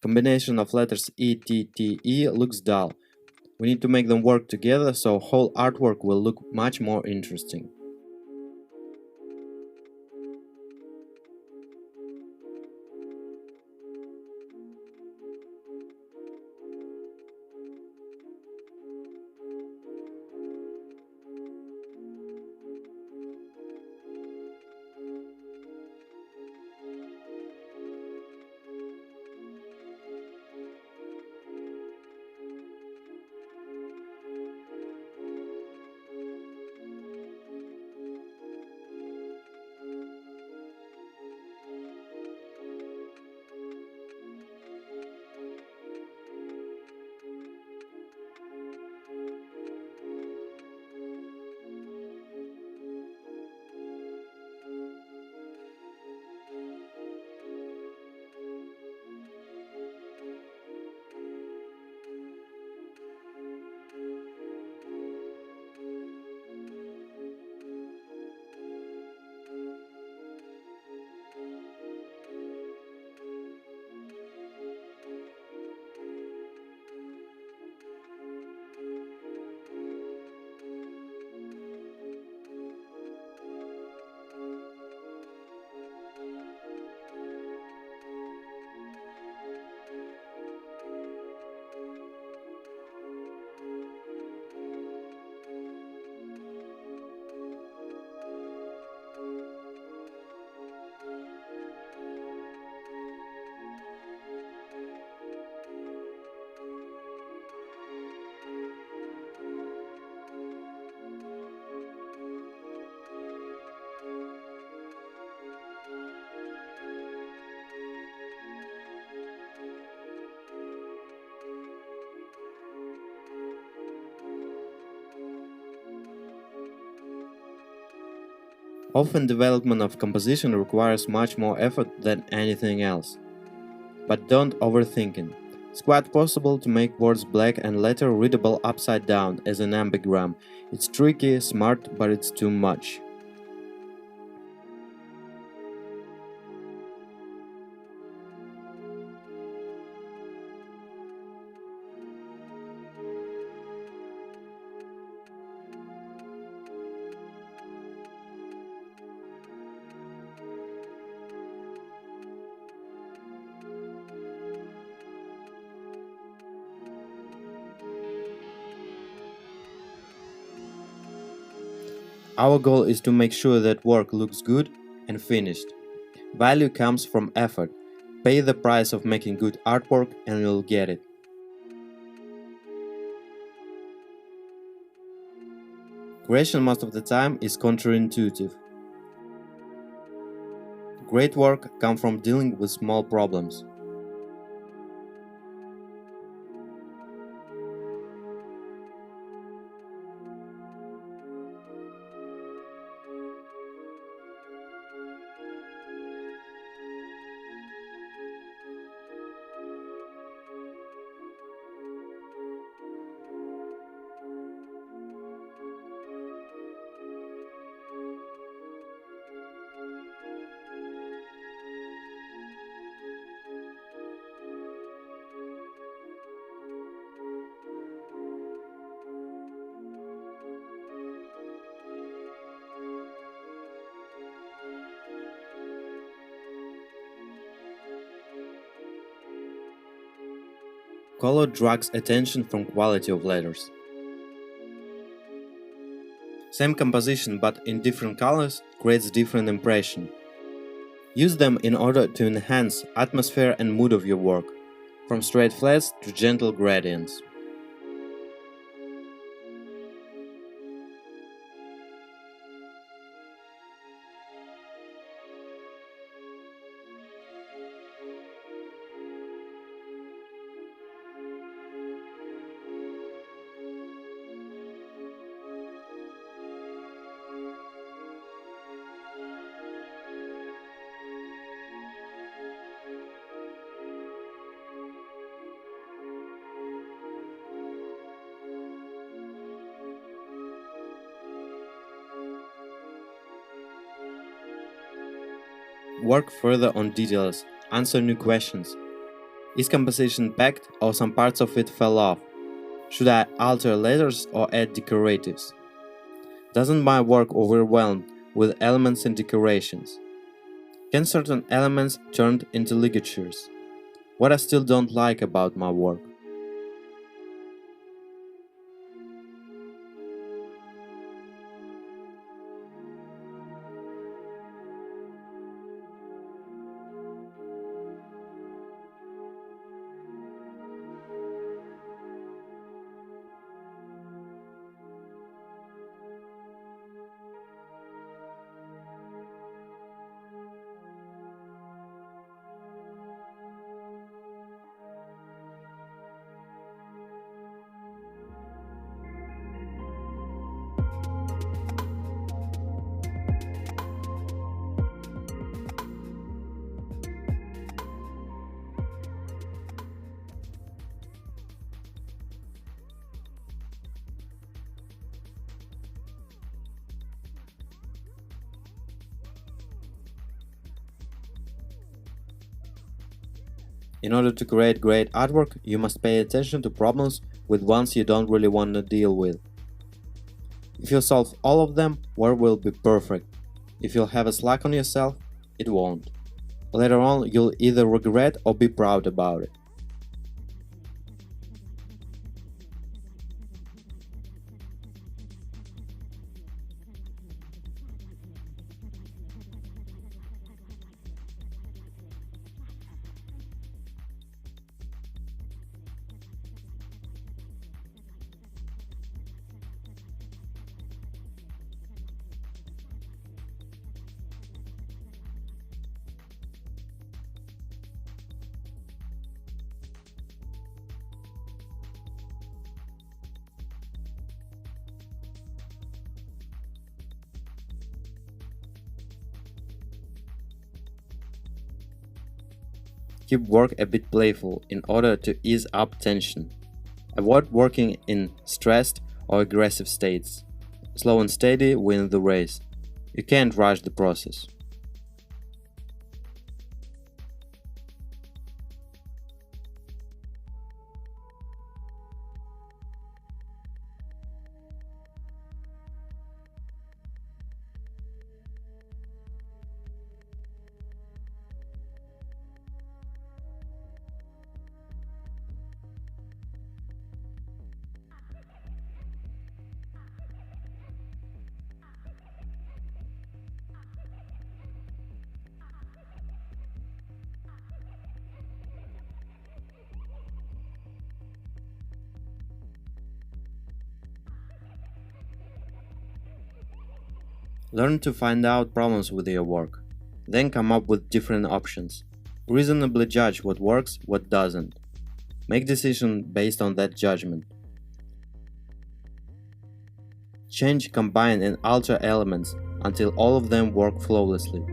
Combination of letters E, T, T, E looks dull. We need to make them work together so whole artwork will look much more interesting. Often development of composition requires much more effort than anything else. But don't overthink it. It's quite possible to make words black and letter readable upside down as an ambigram. It's tricky, smart, but it's too much. Our goal is to make sure that work looks good and finished. Value comes from effort. Pay the price of making good artwork and you'll get it. Creation most of the time is counterintuitive. Great work comes from dealing with small problems. Color drags attention from quality of letters. Same composition but in different colors creates different impression. Use them in order to enhance atmosphere and mood of your work, from straight flats to gentle gradients. Work further on details, answer new questions. Is composition packed or some parts of it fell off? Should I alter letters or add decoratives? Doesn't my work overwhelm with elements and decorations? Can certain elements turn into ligatures? What I still don't like about my work? In order to create great artwork, you must pay attention to problems with ones you don't really want to deal with. If you solve all of them, work will be perfect. If you'll have a slack on yourself, it won't. Later on, you'll either regret or be proud about it. Keep work a bit playful in order to ease up tension. Avoid working in stressed or aggressive states. Slow and steady win the race. You can't rush the process. Learn to find out problems with your work. Then come up with different options. Reasonably judge what works, what doesn't. Make decisions based on that judgment. Change, combine and alter elements until all of them work flawlessly.